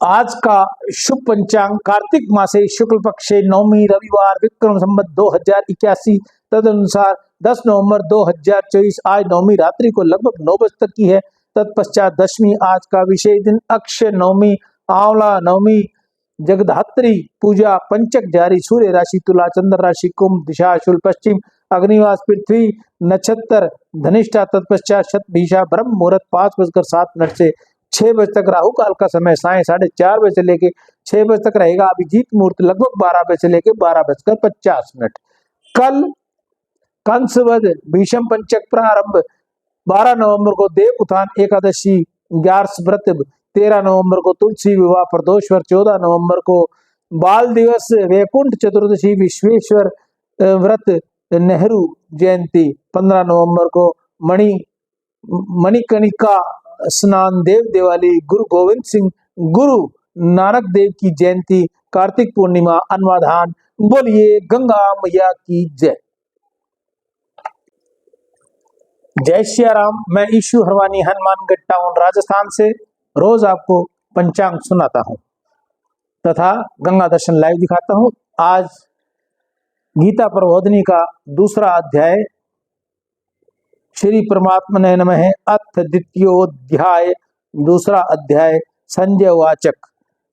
आज का शुभ पंचांग कार्तिक मासे शुक्ल पक्षे नवमी रविवार विक्रम संवत 2081 तदनुसार 10 नवंबर 2024 आज नवमी रात्रि को लगभग 9 बजे तक की है। तत्पश्चात दशमी। आज का विशेष दिन अक्षय नवमी, आंवला नवमी, जगधात्री पूजा, पंचक जारी, सूर्य राशि तुला, चंद्र राशि कुंभ, दिशा शुल पश्चिम, अग्निवास पृथ्वी, नक्षत्र धनिष्ठा, तत्पश्चात शतभिषा, ब्रह्म मुहूर्त 5:07 से 6 बजे तक, राहु काल का समय साय 4:30 बजे से लेके 6 बजे तक रहेगा। अभिजीत मुहूर्त लगभग 12 बजे से लेके 12:50। कल कंसवद भीषम पंचक प्रारंभ। 12 नवंबर को देव उत्थान एकादशी, ग्यारस व्रत, 13 नवंबर को तुलसी विवाह प्रदोषवर, 14 नवंबर को बाल दिवस, वैकुंठ चतुर्दशी, विश्वेश्वर व्रत, नेहरू जयंती, 15 नवंबर को मणिकर्णिका स्नान, देव दिवाली, गुरु गोविंद सिंह, गुरु नानक देव की जयंती, कार्तिक पूर्णिमा, अन्वाधान। बोलिए गंगा मैया की जय। जय श्री राम। मैं ईशु हरवानी हनुमानगढ़ टाउन राजस्थान से रोज आपको पंचांग सुनाता हूं तथा गंगा दर्शन लाइव दिखाता हूं। आज गीता प्रबोधिनी का दूसरा अध्याय श्री परमात्मने नमः अथ द्वितीयोध्याय, दूसरा अध्याय। संजय वाचक।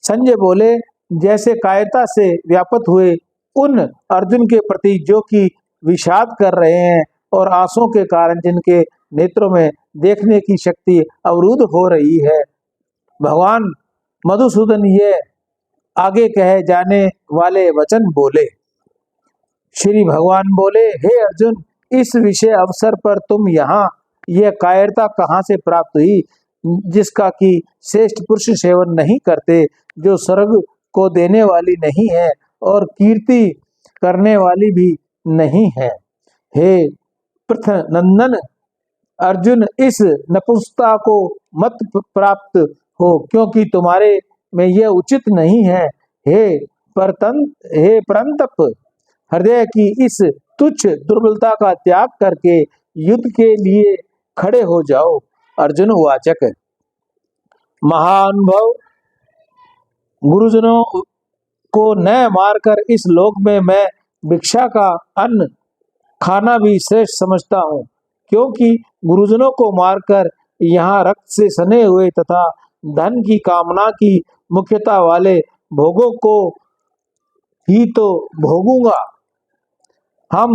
संजय बोले, जैसे कायरता से व्यापत हुए उन अर्जुन के प्रति जो कि विषाद कर रहे हैं और आंसुओं के कारण जिनके नेत्रों में देखने की शक्ति अवरुद्ध हो रही है, भगवान मधुसूदन ये आगे कहे जाने वाले वचन बोले। श्री भगवान बोले, हे अर्जुन, इस विषय अवसर पर तुम यहाँ यह कायरता कहाँ से प्राप्त हुई जिसका कि श्रेष्ठ पुरुष सेवन नहीं करते, जो स्वर्ग को देने वाली नहीं है और कीर्ति करने वाली भी नहीं है। हे पृथनंदन अर्जुन, इस नपुंसकता को मत प्राप्त हो, क्योंकि तुम्हारे में यह उचित नहीं है। हे परंतप हृदय की इस तुच्छ दुर्बलता का त्याग करके युद्ध के लिए खड़े हो जाओ। अर्जुन वाचक। महानुभव गुरुजनों को न मारकर इस लोक में मैं भिक्षा का अन्न खाना भी श्रेष्ठ समझता हूँ, क्योंकि गुरुजनों को मारकर यहाँ रक्त से सने हुए तथा धन की कामना की मुख्यता वाले भोगों को ही तो भोगूंगा। हम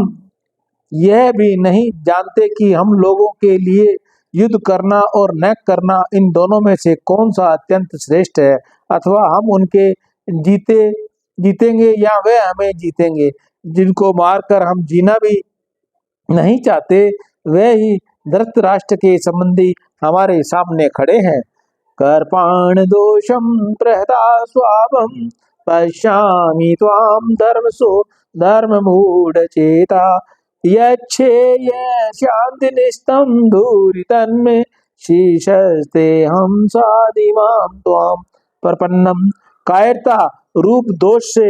यह भी नहीं जानते कि हम लोगों के लिए युद्ध करना और न करना, इन दोनों में से कौन सा अत्यंत श्रेष्ठ है, अथवा हम उनके जीतेंगे या वे हमें जीतेंगे। जिनको मारकर हम जीना भी नहीं चाहते, वे ही धृतराष्ट्र के संबंधी हमारे सामने खड़े हैं। कर्पाण दोषम प्रहता स्वाभम पश्यामि त्वाम धर्म मूढ़ चेता यच्छेय शांति निस्तम धूरि तन्मे शीशस्ते हम साधिमाम त्वाम प्रपन्नम। कायरता रूप दोष से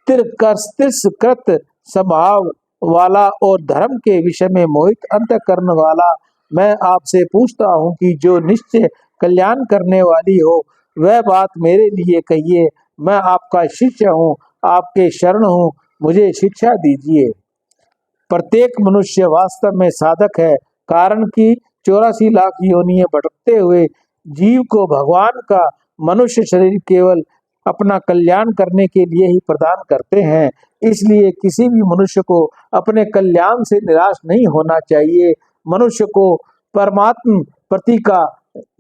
तिरस्कृत स्वभाव वाला और धर्म के विषय में मोहित अंतःकरण वाला मैं आपसे पूछता हूँ कि जो निश्चय कल्याण करने वाली हो वह बात मेरे लिए कहिए। मैं आपका शिष्य हूँ, आपके शरण हूँ, मुझे शिक्षा दीजिए। प्रत्येक मनुष्य वास्तव में साधक है, कारण कि 84 लाख योनियां भटकते हुए जीव को भगवान का मनुष्य शरीर केवल अपना कल्याण करने के लिए ही प्रदान करते हैं। इसलिए किसी भी मनुष्य को अपने कल्याण से निराश नहीं होना चाहिए। मनुष्य को परमात्मा प्रति का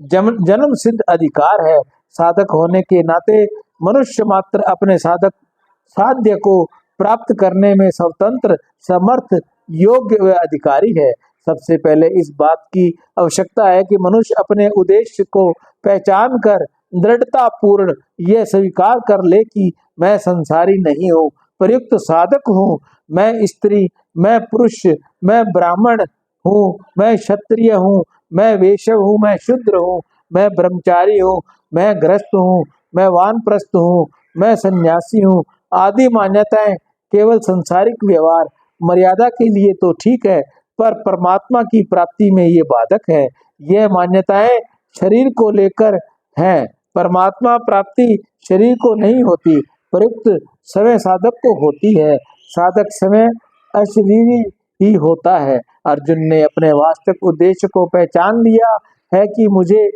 जन्म सिद्ध अधिकार है। साधक होने के नाते मनुष्य मात्र अपने साध्य को प्राप्त करने में स्वतंत्र, समर्थ, योग्य व अधिकारी है। सबसे पहले इस बात की आवश्यकता है कि मनुष्य अपने उद्देश्य को पहचान कर दृढ़ता पूर्ण यह स्वीकार कर ले कि मैं संसारी नहीं हूँ, प्रयुक्त साधक हूँ। मैं स्त्री, मैं पुरुष, मैं ब्राह्मण हूँ, मैं क्षत्रिय हूँ, मैं वैश्य हूँ, मैं शूद्र हूँ, मैं ब्रह्मचारी हूँ, मैं गृहस्थ हूँ, मैं वानप्रस्थ हूँ, मैं सन्यासी हूँ आदि मान्यताएं केवल संसारिक व्यवहार मर्यादा के लिए तो ठीक है, पर परमात्मा की प्राप्ति में ये बाधक है। यह मान्यताएं शरीर को लेकर हैं परमात्मा प्राप्ति शरीर को नहीं होती, प्रयुक्त समय साधक को होती है। साधक समय अशरीरी ही होता है। अर्जुन ने अपने वास्तविक उद्देश्य को पहचान लिया है कि मुझे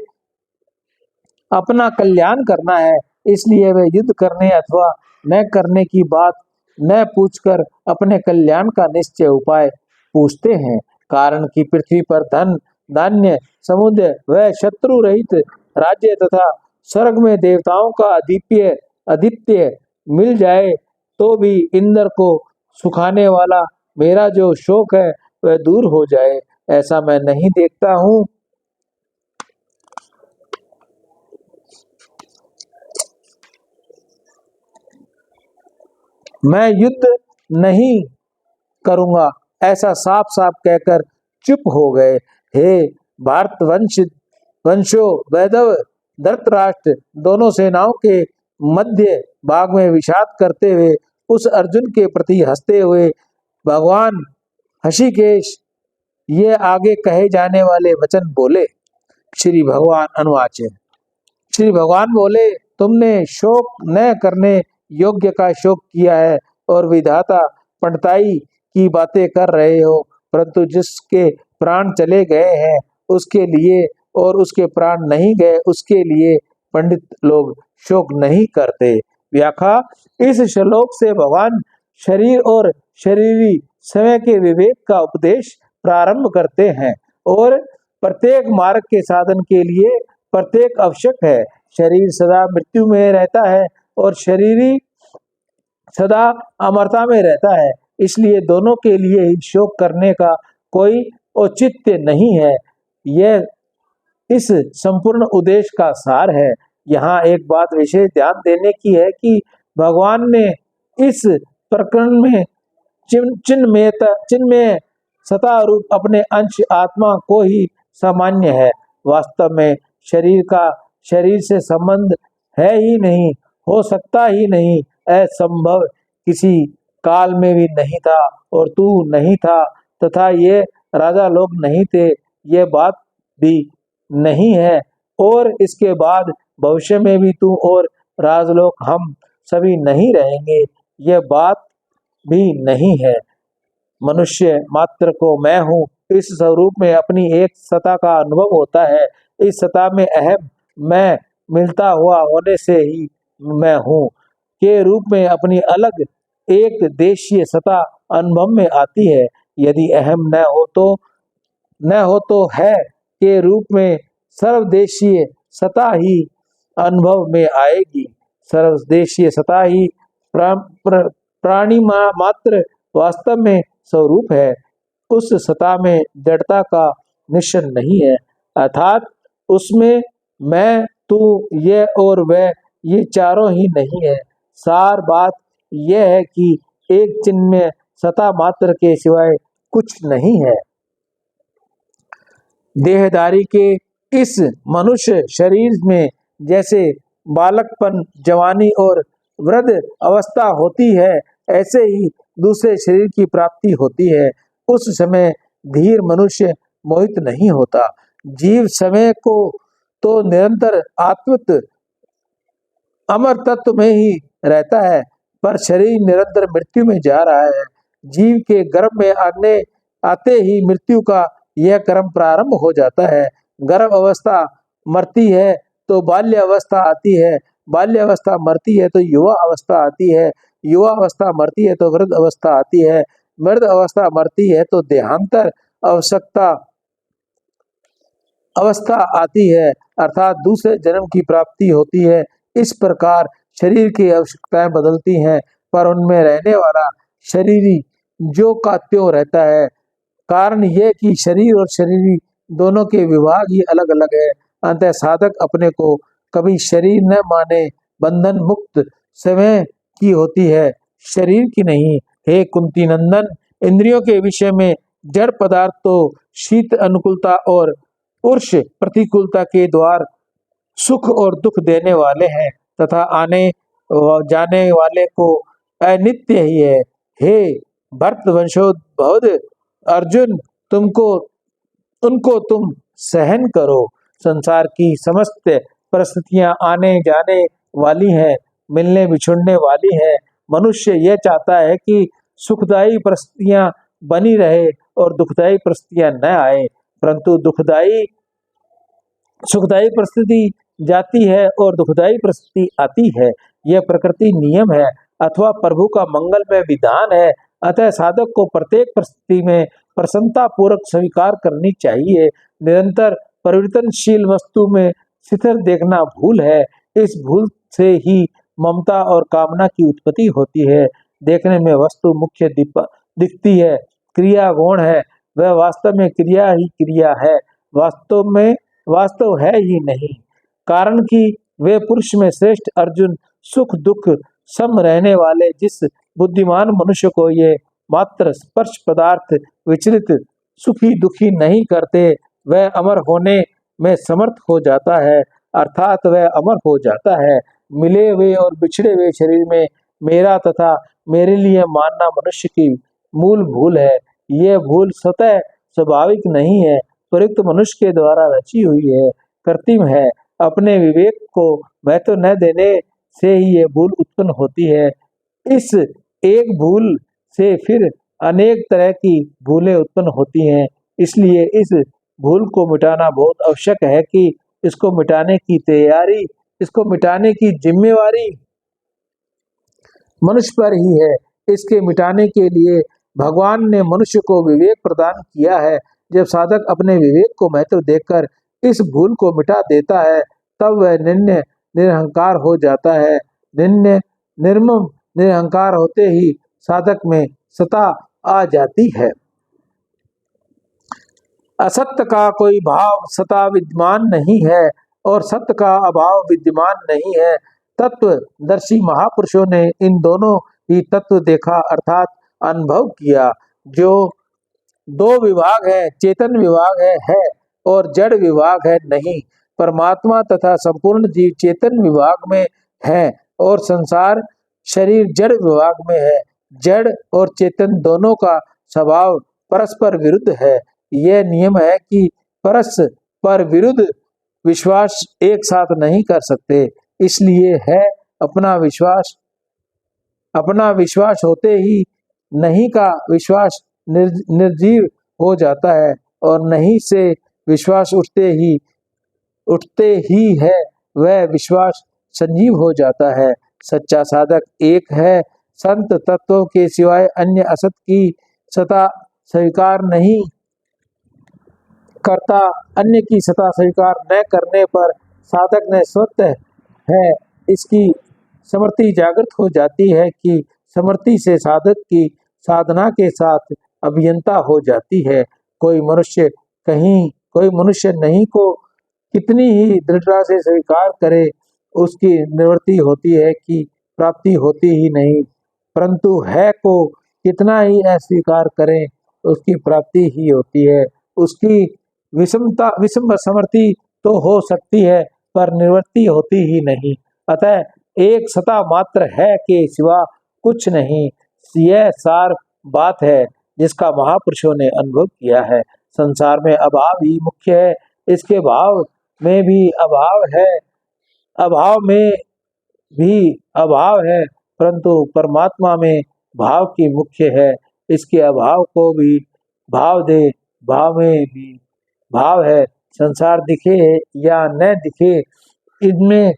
अपना कल्याण करना है, इसलिए वे युद्ध करने अथवा न करने की बात न पूछकर अपने कल्याण का निश्चय उपाय पूछते हैं। कारण कि पृथ्वी पर धन धान्य समुद्र व शत्रु रहित राज्य तथा स्वर्ग में देवताओं का आधिपत्य मिल जाए तो भी इंद्र को सुखाने वाला मेरा जो शोक है वह दूर हो जाए, ऐसा मैं नहीं देखता हूँ। मैं युद्ध नहीं करूंगा, ऐसा साफ साफ कहकर चुप हो गए। हे भारत वंशो वैदव धृतराष्ट्र, दोनों सेनाओं के मध्य भाग में विषाद करते हुए उस अर्जुन के प्रति हंसते हुए भगवान ऋषिकेश ये आगे कहे जाने वाले वचन बोले। श्री भगवान अनुवाच। श्री भगवान बोले, तुमने शोक न करने योग्य का शोक किया है और विधाता पंडिताई की बातें कर रहे हो, परंतु जिसके प्राण चले गए हैं उसके लिए और उसके प्राण नहीं गए उसके लिए पंडित लोग शोक नहीं करते। व्याख्या। इस श्लोक से भगवान शरीर और शरीरी समय के विवेक का उपदेश प्रारंभ करते हैं और प्रत्येक मार्ग के साधन के लिए प्रत्येक आवश्यक है। शरीर सदा मृत्यु में रहता है और शरीरी सदा अमरता में रहता है, इसलिए दोनों के लिए ही शोक करने का कोई औचित्य नहीं है। यह इस संपूर्ण उद्देश्य का सार है। यहाँ एक बात विशेष ध्यान देने की है कि भगवान ने इस प्रकरण में चिन्मय सता रूप अपने अंश आत्मा को ही सामान्य है। वास्तव में शरीर का शरीर से संबंध है ही नहीं, हो सकता ही नहीं, असंभव, किसी काल में भी नहीं था और तू नहीं था तथा ये राजा लोग नहीं थे, ये बात भी नहीं है और इसके बाद भविष्य में भी तू और राजलोक हम सभी नहीं रहेंगे, यह बात भी नहीं है। मनुष्य मात्र को मैं हूँ इस स्वरूप में अपनी एक सत्ता का अनुभव होता है। इस सत्ता में अहम मैं मिलता हुआ होने से ही मैं हूँ के रूप में अपनी अलग एक देशीय सत्ता अनुभव में आती है। यदि अहम न हो तो है के रूप में सर्वदेशीय सत्ता ही अनुभव में आएगी। सर्वदेशीय सत्ता ही प्राणी मात्र वास्तव में स्वरूप है। उस सत्ता में जड़ता का निश्चय नहीं है, अर्थात उसमें मैं तू ये और वह ये चारों ही नहीं है। सार बात यह है कि एक चिन्ह में सत्ता मात्र के सिवाय कुछ नहीं है। देहधारी के इस मनुष्य शरीर में जैसे बालकपन, जवानी और वृद्ध अवस्था होती है, ऐसे ही दूसरे शरीर की प्राप्ति होती है। उस समय धीर मनुष्य मोहित नहीं होता। जीव समय को तो निरंतर आत्मिक अमर तत्व में ही रहता है, पर शरीर निरंतर मृत्यु में जा रहा है। जीव के गर्भ में आते ही मृत्यु का यह क्रम प्रारंभ हो जाता है। गर्भ अवस्था मरती है तो बाल्य अवस्था आती है, बाल्य अवस्था मरती है तो युवा अवस्था आती है, युवा अवस्था मरती है तो वृद्ध अवस्था आती है, वृद्ध अवस्था मरती है तो देहांतर अवस्था आती है, अर्थात दूसरे जन्म की प्राप्ति होती है। इस प्रकार शरीर की आवश्यकताएं बदलती हैं, पर उनमें रहने वाला शरीरी जो का त्यों रहता है। कारण यह कि शरीर और शरीरी दोनों के विभाग ही अलग अलग है। अंतः साधक अपने को कभी शरीर न माने, बंधन मुक्त समय की होती है, शरीर की नहीं। हे कुंती नंदन, इंद्रियों के विषय में जड़ पदार्थ तो शीत अनुकूलता और उर्ष प्रतिकूलता के द्वार सुख और दुख देने वाले हैं तथा आने जाने वाले को अनित्य ही है। हे भरत वंशोद्भव अर्जुन, उनको तुम सहन करो। संसार की समस्त परिस्थितियां आने जाने वाली हैं, मिलने बिछुड़ने वाली हैं। मनुष्य यह चाहता है कि सुखदायी परिस्थितियां बनी रहे और दुखदायी परिस्थितियां न आए, परंतु सुखदायी परिस्थिति जाती है और दुखदायी परिस्थिति आती है। यह प्रकृति नियम है अथवा प्रभु का मंगलमय विधान है। अतः साधक को प्रत्येक परिस्थिति में प्रसन्नता पूर्वक स्वीकार करनी चाहिए। निरंतर परिवर्तनशील वस्तु में स्थिर देखना भूल है। इस भूल से ही ममता और कामना की उत्पत्ति होती है। देखने में वस्तु मुख्य दिखती है, क्रिया गौण है, वह वास्तव में क्रिया ही क्रिया है, वास्तव है ही नहीं। कारण कि वे पुरुष में श्रेष्ठ अर्जुन सुख दुख सम रहने वाले जिस बुद्धिमान मनुष्य को ये मात्र स्पर्श पदार्थ विचलित सुखी दुखी नहीं करते, वह अमर होने में समर्थ हो जाता है, अर्थात वह अमर हो जाता है। मिले हुए और बिछड़े हुए शरीर में मेरा तथा मेरे लिए मानना मनुष्य की मूल भूल है। यह भूल स्वतः स्वाभाविक नहीं है, प्रयुक्त मनुष्य के द्वारा रची हुई है, कृत्रिम है। अपने विवेक को महत्व न देने से ही ये भूल उत्पन्न होती है। इस एक भूल से फिर अनेक तरह की भूलें उत्पन्न होती हैं। इसलिए इस भूल को मिटाना बहुत आवश्यक है कि इसको मिटाने की जिम्मेवारी मनुष्य पर ही है। इसके मिटाने के लिए भगवान ने मनुष्य को विवेक प्रदान किया है। जब साधक अपने विवेक को महत्व देकर इस भूल को मिटा देता है, तब वह निरहंकार हो जाता है। निर्मम निरहंकार होते ही साधक में सत्ता आ जाती है। असत्य का कोई भाव सत्ता विद्यमान नहीं है और सत्य का अभाव विद्यमान नहीं है। तत्वदर्शी महापुरुषों ने इन दोनों ही तत्व देखा अर्थात अनुभव किया। जो दो विभाग है, चेतन विभाग है और जड़ विभाग है नहीं। परमात्मा तथा संपूर्ण जीव चेतन विभाग में है और संसार शरीर जड़ विभाग में है। जड़ और चेतन दोनों का स्वभाव परस्पर विरुद्ध है। यह नियम है कि परस्पर विरुद्ध विश्वास एक साथ नहीं कर सकते। इसलिए है अपना विश्वास होते ही नहीं का विश्वास निर्जीव हो जाता है और नहीं से विश्वास उठते ही है वह विश्वास संजीव हो जाता है। सच्चा साधक एक है। संत तत्वों के सिवाय अन्य असत की सत्ता स्वीकार नहीं करता। अन्य की सत्ता स्वीकार न करने पर साधक ने स्वतः है इसकी समृद्धि जागृत हो जाती है कि समृद्धि से साधक की साधना के साथ अभियंता हो जाती है। कोई मनुष्य नहीं को कितनी ही दृढ़ता से स्वीकार करे, उसकी निवृत्ति होती है कि प्राप्ति होती ही नहीं, परंतु है को कितना ही अस्वीकार करें, उसकी प्राप्ति ही होती है। उसकी विषम समृद्धि तो हो सकती है पर निवृत्ति होती ही नहीं। अतः एक सत्ता मात्र है के सिवा कुछ नहीं। यह सार बात है जिसका महापुरुषों ने अनुभव किया है। संसार में अभाव ही मुख्य है, इसके भाव में भी अभाव है, अभाव में भी अभाव है, परंतु परमात्मा में भाव की मुख्य है। इसके अभाव को भी भाव दे, भाव में भी भाव है। संसार दिखे या न दिखे, इनमें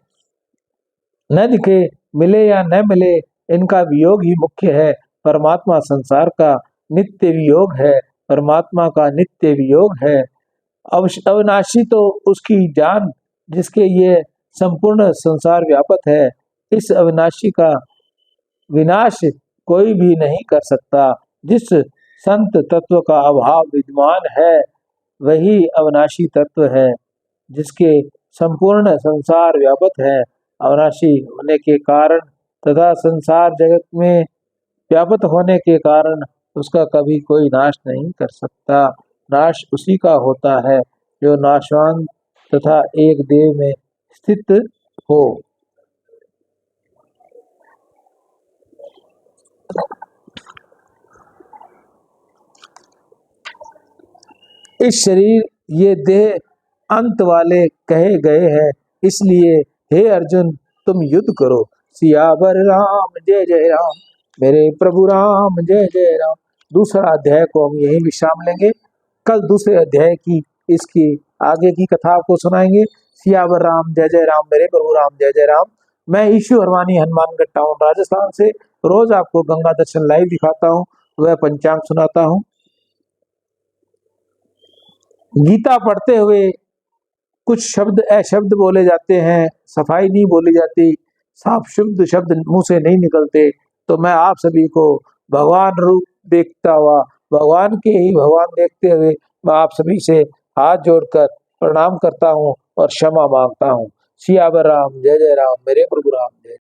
न दिखे, मिले या न मिले, इनका वियोग ही मुख्य है। परमात्मा संसार का नित्य वियोग है, परमात्मा का नित्य वियोग है। अविनाशी तो उसकी जान जिसके ये संपूर्ण संसार व्यापक है। इस अविनाशी का विनाश कोई भी नहीं कर सकता। जिस संत तत्व का अभाव विद्यमान है वही अविनाशी तत्व है, जिसके संपूर्ण संसार व्यापक है। अविनाशी होने के कारण तथा संसार जगत में व्यापक होने के कारण उसका कभी कोई नाश नहीं कर सकता। नाश उसी का होता है जो नाशवान तथा एक देव में स्थित हो। इस शरीर ये देह अंत वाले कहे गए हैं, इसलिए हे अर्जुन तुम युद्ध करो। सियावर राम जय जय राम, मेरे प्रभु राम जय जय राम। दूसरा अध्याय को हम यहीं विश्राम लेंगे। कल दूसरे अध्याय की इसकी आगे की कथा आपको सुनाएंगे। सियावर राम जय जय राम, मेरे प्रभु राम जय जय राम। मैं ईशु हरवानी हनुमानगढ़ टाउन राजस्थान से रोज आपको गंगा दर्शन लाइव दिखाता हूँ, वह पंचांग सुनाता हूँ। गीता पढ़ते हुए कुछ शब्द अशब्द बोले जाते हैं, सफाई नहीं बोली जाती, साफ शुद्ध शब्द मुंह से नहीं निकलते, तो मैं आप सभी को भगवान रूप देखता हुआ, भगवान के ही भगवान देखते हुए मैं आप सभी से हाथ जोड़कर प्रणाम करता हूँ और क्षमा मांगता हूँ। सियावर राम जय जय राम, मेरे प्रभु राम जय।